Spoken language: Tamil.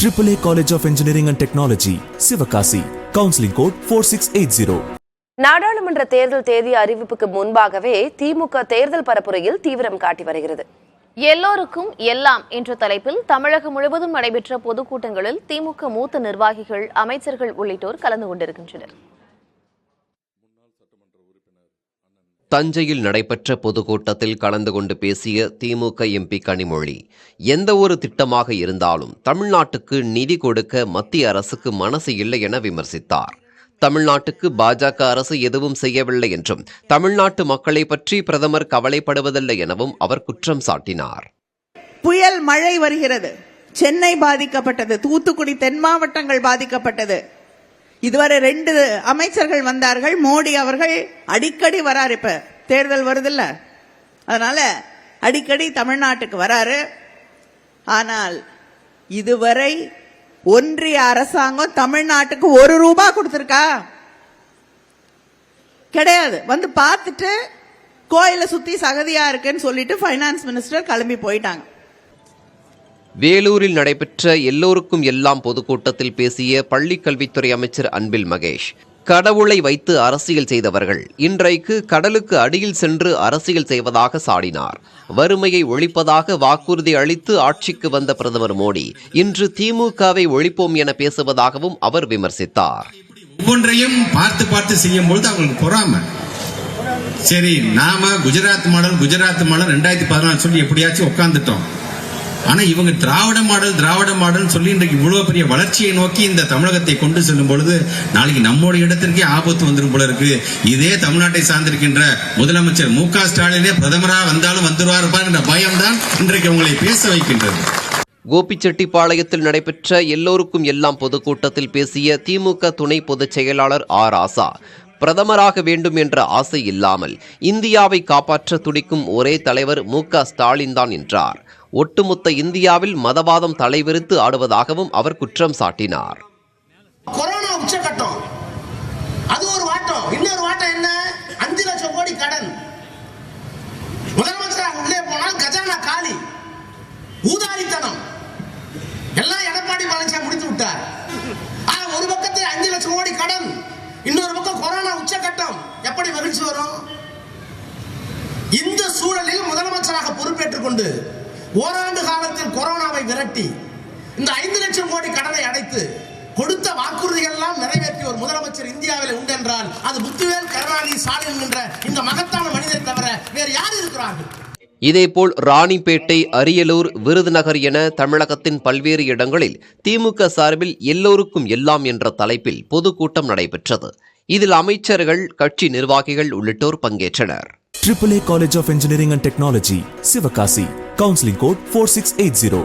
AAA College of Engineering and Technology, Sivakasi. Counseling code 4680. நாடாளுமன்ற தேர்தல் தேதி அறிவிப்புக்கு முன்பாகவே திமுக தேர்தல் பரப்புரையில் தீவிரம் காட்டி வருகிறது. எல்லோருக்கும் எல்லாம் என்ற தலைப்பில் தமிழகம் முழுவதும் நடைபெற்ற பொதுக்கூட்டங்களில் திமுக மூத்த நிர்வாகிகள், அமைச்சர்கள் உள்ளிட்டோர் கலந்து கொண்டிருக்கின்றனர். தஞ்சையில் நடைபெற்ற பொதுக்கூட்டத்தில் கலந்து கொண்டு பேசிய திமுக எம்பி கனிமொழி, எந்த ஒரு திட்டமாக இருந்தாலும் தமிழ்நாட்டுக்கு நிதி கொடுக்க மத்திய அரசுக்கு மனசு இல்லை என விமர்சித்தார். தமிழ்நாட்டுக்கு பாஜக அரசு எதுவும் செய்யவில்லை என்றும், தமிழ்நாட்டு மக்களை பற்றி பிரதமர் கவலைப்படுவதில்லை எனவும் அவர் குற்றம் சாட்டினார். புயல் மழை வருகிறது, சென்னை பாதிக்கப்பட்டது, தூத்துக்குடி தென் மாவட்டங்கள் பாதிக்கப்பட்டது. இதுவரை 2 அமைச்சர்கள் வந்தார்கள். மோடி அவர்கள் அடிக்கடி வராரு. இப்ப தேர்தல் வருதில்ல, அதனால அடிக்கடி தமிழ்நாட்டுக்கு வராரு. ஆனால் இதுவரை ஒன்றிய அரசாங்கம் தமிழ்நாட்டுக்கு 1 ரூபாய் கொடுத்திருக்கா? கிடையாது. வந்து பார்த்துட்டு கோயிலை சுத்தி சகதியா இருக்குன்னு சொல்லிட்டு பைனான்ஸ் மினிஸ்டர் கிளம்பி போயிட்டாங்க. வேலூரில் நடைபெற்ற எல்லோருக்கும் எல்லாம் பொதுக்கூட்டத்தில் பேசிய பள்ளிக்கல்வித்துறை அமைச்சர் அன்பில் மகேஷ், கடவுளை வைத்து அரசியல் செய்தவர்கள் இன்றைக்கு கடலுக்கு அடியில் சென்று அரசியல் செய்வதாக சாடினார். வறுமையை ஒழிப்பதாக வாக்குறுதி அளித்து ஆட்சிக்கு வந்த பிரதமர் மோடி இன்று திமுகவை ஒழிப்போம் என பேசுவதாகவும் அவர் விமர்சித்தார். ஒவ்வொன்றையும் பார்த்து பார்த்து செய்யும் பொழுது அவங்களுக்கு பொறாம. சரி, நாம குஜராத் மாடல் 2014 சொல்லி எப்படியாச்சும் உட்கார்ந்துட்டோம். ஆனா இவங்க திராவிட மாடல் சொல்லி இன்றைக்கு இவ்வளவு பெரிய வளர்ச்சியை நோக்கி இந்த தமிழகத்தை கொண்டு செல்லும் பொழுது நாளைக்கு நம்முடைய இடத்திற்கே ஆபத்து வந்துடும் போல இருக்கு. இதே தமிழ்நாட்டை சார்ந்திருக்கின்ற முதலமைச்சர் மு.க. ஸ்டாலினே பிரதமராக வந்தாலும் வந்துருவார் என்ற பயம்தான் இன்றைக்கு உங்களை பேச வைக்கின்றது. கோபிச்செட்டிப்பாளையத்தில் நடைபெற்ற எல்லோருக்கும் எல்லாம் பொதுக்கூட்டத்தில் பேசிய திமுக துணை பொதுச் செயலாளர் ஆர். ராசா, பிரதமராக வேண்டும் என்ற ஆசை இல்லாமல் இந்தியாவை காப்பாற்ற துடிக்கும் ஒரே தலைவர் மு.க. ஸ்டாலின் தான் என்றார். ஒட்டுமொத்த இந்தியாவில் மதவாதம் தலைவிரித்து ஆடுவதாகவும் அவர் குற்றம் சாட்டினார். கொரோனா உச்சகட்டம், அது ஒரு வாட்டம். இன்னொரு வாட்டம் என்ன? 5 லட்சம் கோடி கடன். முதலமைச்சராக உள்ளே போனால் கஜானா காலி, ஊதாரித்தனம் எல்லாம் எடப்பாடி பழனிசாமி முடித்து விட்டார். ஒரு பக்கத்தில் 5 லட்சம் கோடி கடன், இன்னொரு பக்கம் கொரோனா உச்சகட்டம். எப்படி மகிழ்ச்சி வரும்? இந்த சூழலில் முதலமைச்சராக பொறுப்பேற்றுக் கொண்டு ஓராண்டு காலத்தில் கொரோனாவை விரட்டி இந்த 5 லட்சம் கோடி கடனை அடைத்து கொடுத்த வாக்குறுதிகள் எல்லாம் நிறைவேற்றிய ஒரு முதலமைச்சர் இந்தியாவில் உண்டு என்றால் அது முத்துவேல் கருணாநிதி ஸ்டாலின் என்ற இந்த மகத்தான மனிதரை தவிர வேறு யார் இருக்கிறார்கள்? இதேபோல் ராணிப்பேட்டை, அரியலூர், விருதுநகர் என தமிழகத்தின் பல்வேறு இடங்களில் திமுக சார்பில் எல்லோருக்கும் எல்லாம் என்ற தலைப்பில் பொதுக்கூட்டம் நடைபெற்றது. இதில் அமைச்சர்கள், கட்சி நிர்வாகிகள் உள்ளிட்டோர் பங்கேற்றனர். AAA College of Engineering and Technology, Sivakasi. Counseling code 4680.